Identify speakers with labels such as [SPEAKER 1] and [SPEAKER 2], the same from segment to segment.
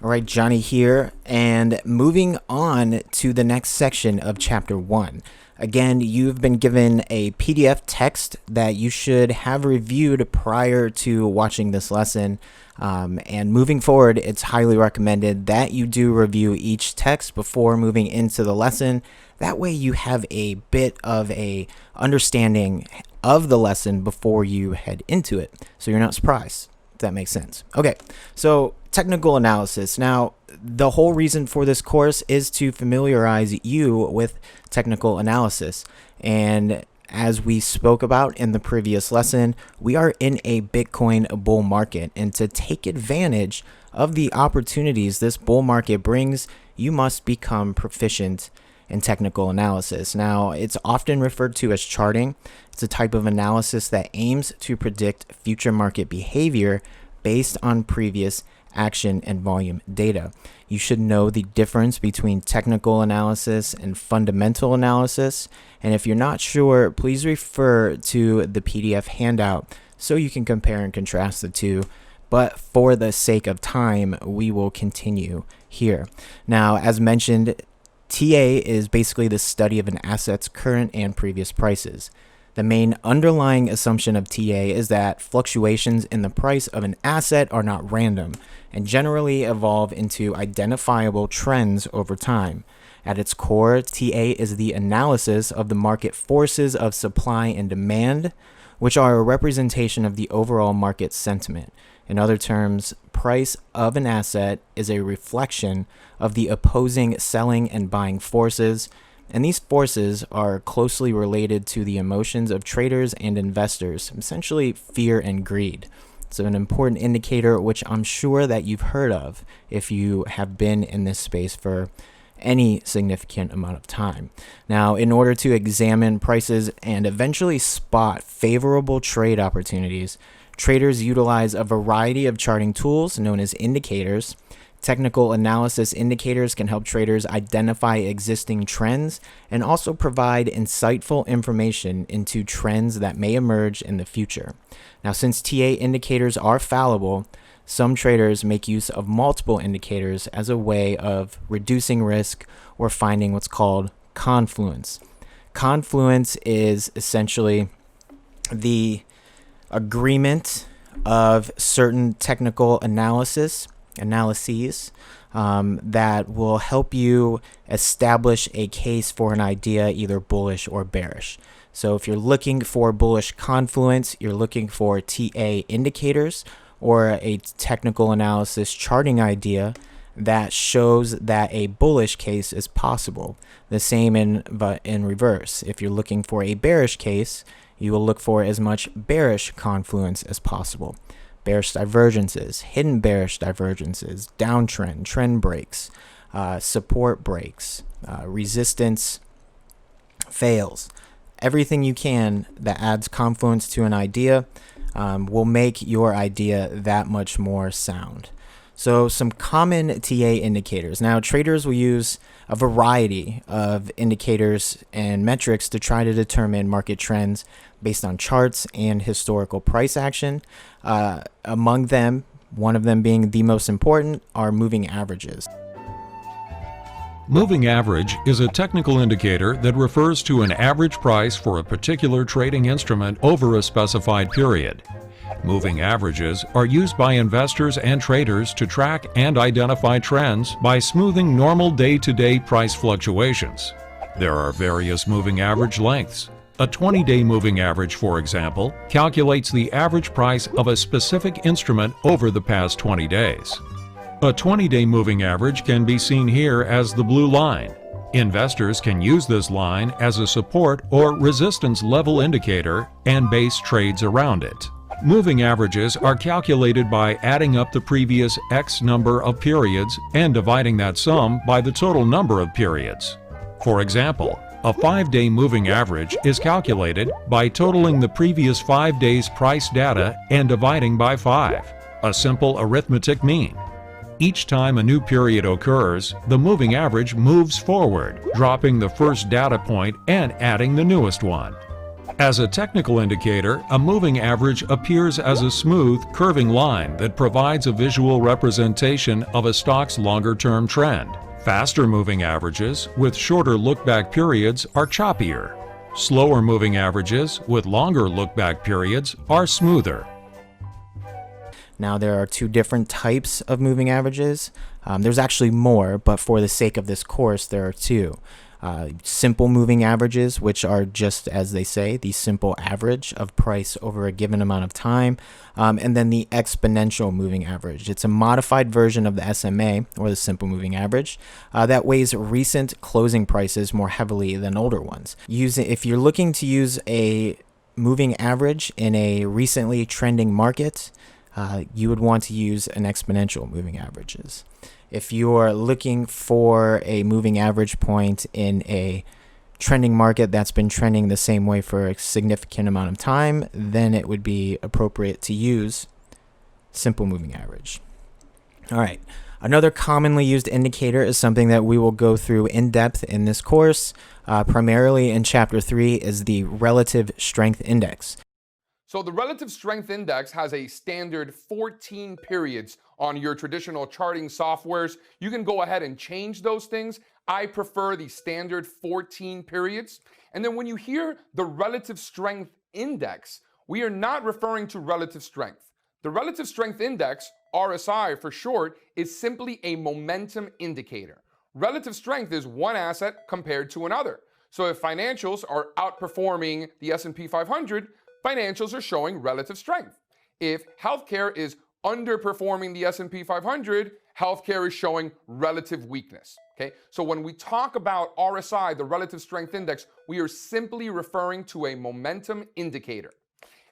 [SPEAKER 1] All right, Johnny here, and moving on to the next section of Chapter 1. Again, you've been given a PDF text that you should have reviewed prior to watching this lesson. And moving forward, it's highly recommended that you do review each text before moving into the lesson. That way you have a bit of a understanding of the lesson before you head into it, so you're not surprised. If that makes sense. Okay, so technical analysis. Now, the whole reason for this course is to familiarize you with technical analysis. And as we spoke about in the previous lesson, we are in a Bitcoin bull market. And to take advantage of the opportunities this bull market brings, you must become proficient in technical analysis. Now, it's often referred to as charting. It's a type of analysis that aims to predict future market behavior based on previous action and volume data. You should know the difference between technical analysis and fundamental analysis. And if you're not sure, please refer to the PDF handout so you can compare and contrast the two. But for the sake of time, we will continue here. Now, as mentioned, TA is basically the study of an asset's current and previous prices. The main underlying assumption of TA is that fluctuations in the price of an asset are not random and generally evolve into identifiable trends over time. At its core, TA is the analysis of the market forces of supply and demand, which are a representation of the overall market sentiment. In other terms, price of an asset is a reflection of the opposing selling and buying forces, and these forces are closely related to the emotions of traders and investors, essentially fear and greed. So an important indicator which I'm sure that you've heard of if you have been in this space for any significant amount of time. Now, in order to examine prices and eventually spot favorable trade opportunities, traders utilize a variety of charting tools known as indicators. Technical analysis indicators can help traders identify existing trends and also provide insightful information into trends that may emerge in the future. Now, since TA indicators are fallible, some traders make use of multiple indicators as a way of reducing risk or finding what's called confluence. Confluence is essentially the agreement of certain technical analyses that will help you establish a case for an idea, either bullish or bearish. So if you're looking for bullish confluence, you're looking for TA indicators or a technical analysis charting idea that shows that a bullish case is possible. The same but in reverse. If you're looking for a bearish case, you will look for as much bearish confluence as possible. Bearish divergences, hidden bearish divergences, downtrend, trend breaks, support breaks, resistance fails. Everything you can that adds confluence to an idea will make your idea that much more sound. So some common TA indicators. Now, traders will use a variety of indicators and metrics to try to determine market trends based on charts and historical price action. Among them, one of them being the most important, are moving averages.
[SPEAKER 2] Moving average is a technical indicator that refers to an average price for a particular trading instrument over a specified period. Moving averages are used by investors and traders to track and identify trends by smoothing normal day-to-day price fluctuations. There are various moving average lengths. A 20-day moving average, for example, calculates the average price of a specific instrument over the past 20 days. A 20-day moving average can be seen here as the blue line. Investors can use this line as a support or resistance level indicator and base trades around it. Moving averages are calculated by adding up the previous X number of periods and dividing that sum by the total number of periods. For example, a 5-day moving average is calculated by totaling the previous 5 days' price data and dividing by 5, a simple arithmetic mean. Each time a new period occurs, the moving average moves forward, dropping the first data point and adding the newest one. As a technical indicator, a moving average appears as a smooth, curving line that provides a visual representation of a stock's longer-term trend. Faster moving averages with shorter look-back periods are choppier. Slower moving averages with longer look-back periods are smoother.
[SPEAKER 1] Now, there are two different types of moving averages. There's actually more, but for the sake of this course, there are two. Simple moving averages, which are just as they say, the simple average of price over a given amount of time, and then the exponential moving average. It's a modified version of the SMA, or the simple moving average, that weighs recent closing prices more heavily than older ones. If you're looking to use a moving average in a recently trending market, you would want to use an exponential moving averages. If you're looking for a moving average point in a trending market that's been trending the same way for a significant amount of time, then it would be appropriate to use simple moving average. All right. Another commonly used indicator is something that we will go through in depth in this course, primarily in Chapter 3, is the relative strength index.
[SPEAKER 3] So the relative strength index has a standard 14 periods on your traditional charting softwares. You can go ahead and change those things. I prefer the standard 14 periods. And then when you hear the relative strength index, we are not referring to relative strength. The relative strength index, RSI for short, is simply a momentum indicator. Relative strength is one asset compared to another. So if financials are outperforming the S&P 500, financials are showing relative strength. If healthcare is underperforming the S&P 500, healthcare is showing relative weakness. Okay? So when we talk about RSI, the relative strength index, we are simply referring to a momentum indicator.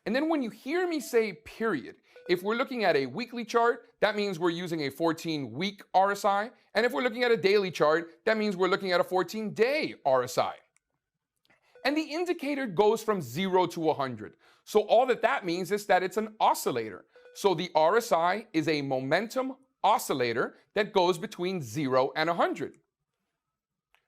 [SPEAKER 3] And then when you hear me say period, if we're looking at a weekly chart, that means we're using a 14-week RSI. And if we're looking at a daily chart, that means we're looking at a 14-day RSI. And the indicator goes from 0 to 100. So all that means is that it's an oscillator. So the RSI is a momentum oscillator that goes between 0 and 100.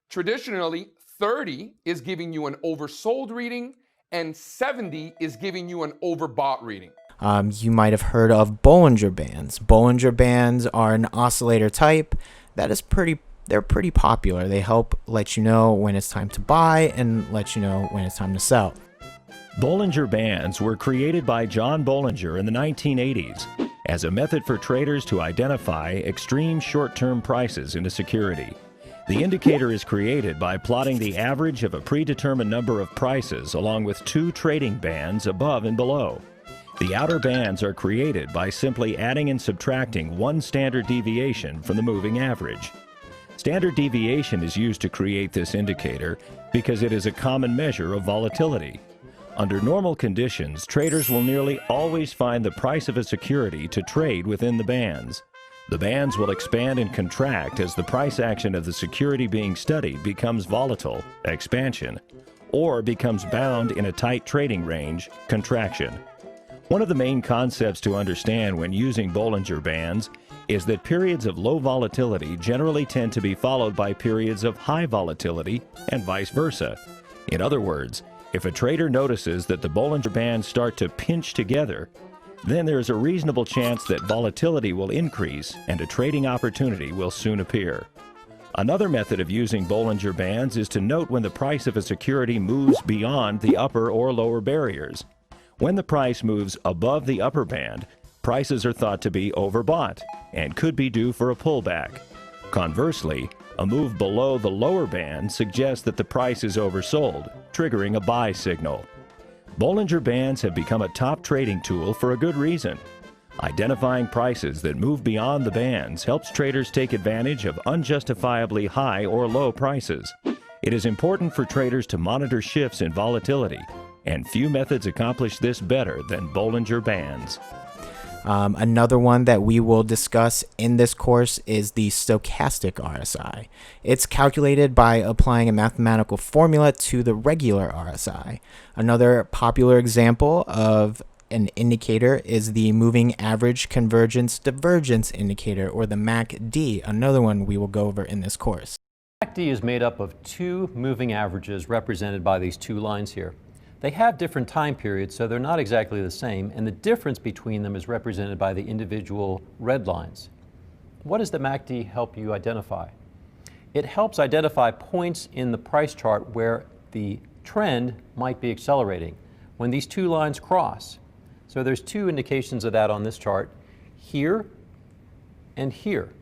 [SPEAKER 3] Traditionally, 30 is giving you an oversold reading, and 70 is giving you an overbought reading.
[SPEAKER 1] You might have heard of Bollinger Bands. Bollinger Bands are an oscillator type that is they're pretty popular. They help let you know when it's time to buy and let you know when it's time to sell.
[SPEAKER 4] Bollinger Bands were created by John Bollinger in the 1980s as a method for traders to identify extreme short-term prices in a security. The indicator is created by plotting the average of a predetermined number of prices along with two trading bands above and below. The outer bands are created by simply adding and subtracting one standard deviation from the moving average. Standard deviation is used to create this indicator because it is a common measure of volatility. Under normal conditions, traders will nearly always find the price of a security to trade within the bands. The bands will expand and contract as the price action of the security being studied becomes volatile, expansion, or becomes bound in a tight trading range, contraction. One of the main concepts to understand when using Bollinger Bands is that periods of low volatility generally tend to be followed by periods of high volatility and vice versa. In other words, if a trader notices that the Bollinger Bands start to pinch together, then there is a reasonable chance that volatility will increase and a trading opportunity will soon appear. Another method of using Bollinger Bands is to note when the price of a security moves beyond the upper or lower barriers. When the price moves above the upper band, prices are thought to be overbought and could be due for a pullback. Conversely, a move below the lower band suggests that the price is oversold, triggering a buy signal. Bollinger Bands have become a top trading tool for a good reason. Identifying prices that move beyond the bands helps traders take advantage of unjustifiably high or low prices. It is important for traders to monitor shifts in volatility, and few methods accomplish this better than Bollinger Bands.
[SPEAKER 1] Another one that we will discuss in this course is the Stochastic RSI. It's calculated by applying a mathematical formula to the regular RSI. Another popular example of an indicator is the Moving Average Convergence Divergence Indicator, or the MACD, another one we will go over in this course.
[SPEAKER 5] MACD is made up of two moving averages represented by these two lines here. They have different time periods, so they're not exactly the same, and the difference between them is represented by the individual red lines. What does the MACD help you identify? It helps identify points in the price chart where the trend might be accelerating, when these two lines cross. So there's two indications of that on this chart, here and here.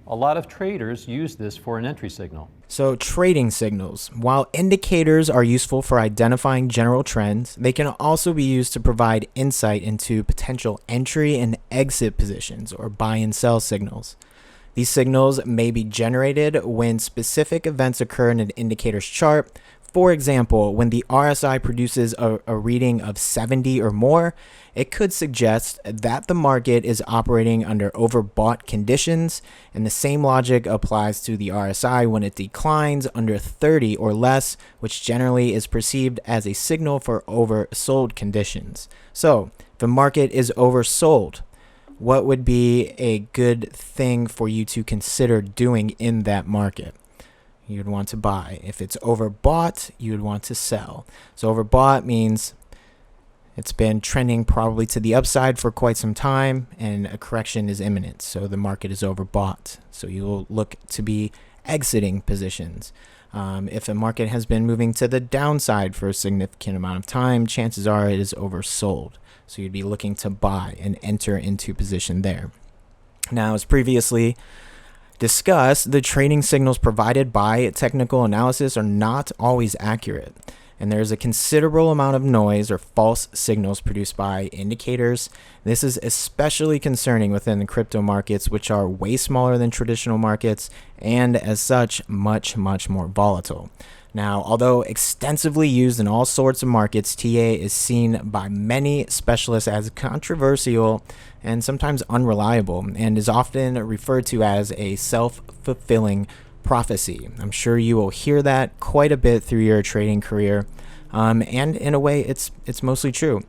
[SPEAKER 5] A lot of traders use this for an entry signal.
[SPEAKER 1] So trading signals, while indicators are useful for identifying general trends, they can also be used to provide insight into potential entry and exit positions, or buy and sell signals. These signals may be generated when specific events occur in an indicator's chart. For example, when the RSI produces a reading of 70 or more, it could suggest that the market is operating under overbought conditions, and the same logic applies to the RSI when it declines under 30 or less, which generally is perceived as a signal for oversold conditions. So, if the market is oversold, what would be a good thing for you to consider doing in that market? You'd want to buy. If it's overbought, you'd want to sell. So overbought means it's been trending probably to the upside for quite some time and a correction is imminent. So the market is overbought. So you'll look to be exiting positions. If a market has been moving to the downside for a significant amount of time, chances are it is oversold. So you'd be looking to buy and enter into position there. Now, as previously discussed, the trading signals provided by technical analysis are not always accurate, and there is a considerable amount of noise or false signals produced by indicators. This is especially concerning within the crypto markets, which are way smaller than traditional markets and as such much more volatile. Now, although extensively used in all sorts of markets, TA is seen by many specialists as controversial and sometimes unreliable, and is often referred to as a self-fulfilling prophecy. I'm sure you will hear that quite a bit through your trading career, and in a way, it's mostly true.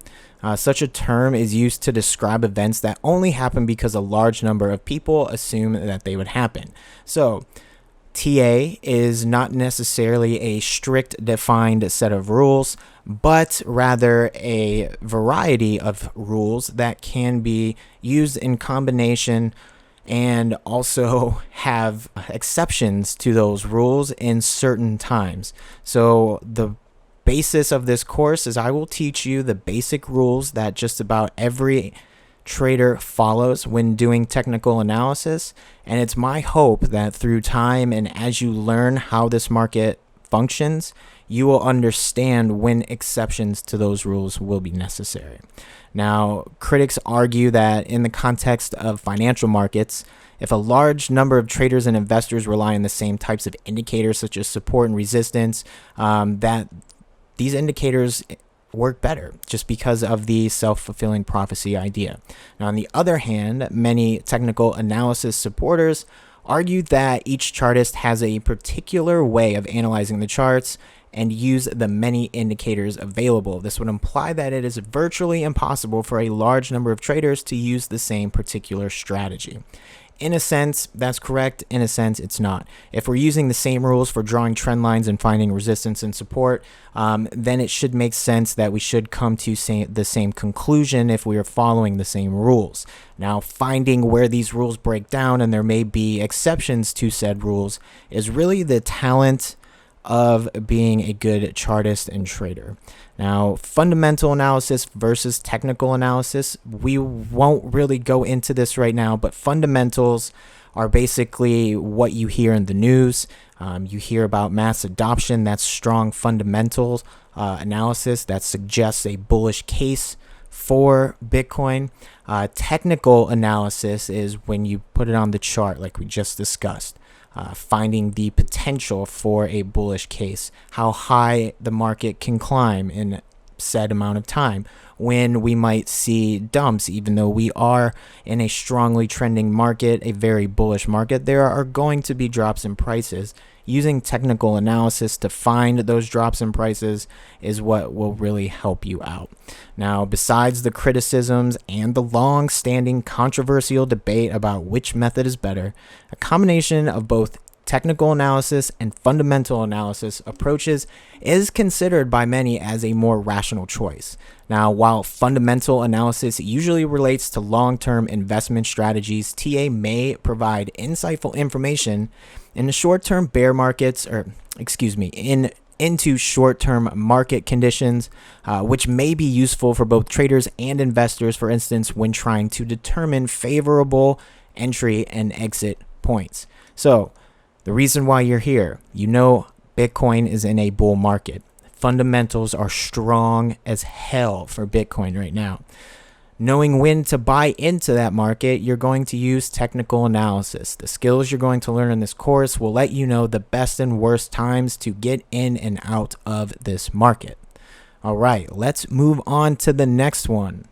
[SPEAKER 1] Such a term is used to describe events that only happen because a large number of people assume that they would happen. So, TA is not necessarily a strict defined set of rules, but rather a variety of rules that can be used in combination and also have exceptions to those rules in certain times. So the basis of this course is I will teach you the basic rules that just about every trader follows when doing technical analysis, and it's my hope that through time and as you learn how this market functions, you will understand when exceptions to those rules will be necessary. Now, critics argue that in the context of financial markets, if a large number of traders and investors rely on the same types of indicators such as support and resistance, that these indicators work better just because of the self-fulfilling prophecy idea. Now, on the other hand, many technical analysis supporters argue that each chartist has a particular way of analyzing the charts and use the many indicators available. This would imply that it is virtually impossible for a large number of traders to use the same particular strategy. In a sense, that's correct. In a sense, it's not. If we're using the same rules for drawing trend lines and finding resistance and support, then it should make sense that we should come to the same conclusion if we are following the same rules. Now, finding where these rules break down, and there may be exceptions to said rules, is really the talent of being a good chartist and trader. Now, fundamental analysis versus technical analysis, we won't really go into this right now, but fundamentals are basically what you hear in the news. You hear about mass adoption, that's strong fundamentals analysis that suggests a bullish case for Bitcoin. Technical analysis is when you put it on the chart like we just discussed. Finding the potential for a bullish case, how high the market can climb in said amount of time, when we might see dumps. Even though we are in a strongly trending market, a very bullish market, there are going to be drops in prices. Using technical analysis to find those drops in prices is what will really help you out. Now, besides the criticisms and the long-standing controversial debate about which method is better, a combination of both technical analysis and fundamental analysis approaches is considered by many as a more rational choice. Now, while fundamental analysis usually relates to long-term investment strategies, TA may provide insightful information in the short-term bear markets, into short-term market conditions, which may be useful for both traders and investors, for instance, when trying to determine favorable entry and exit points. So, the reason why you're here, you know Bitcoin is in a bull market. Fundamentals are strong as hell for Bitcoin right now. Knowing when to buy into that market, you're going to use technical analysis. The skills you're going to learn in this course will let you know the best and worst times to get in and out of this market. All right, let's move on to the next one.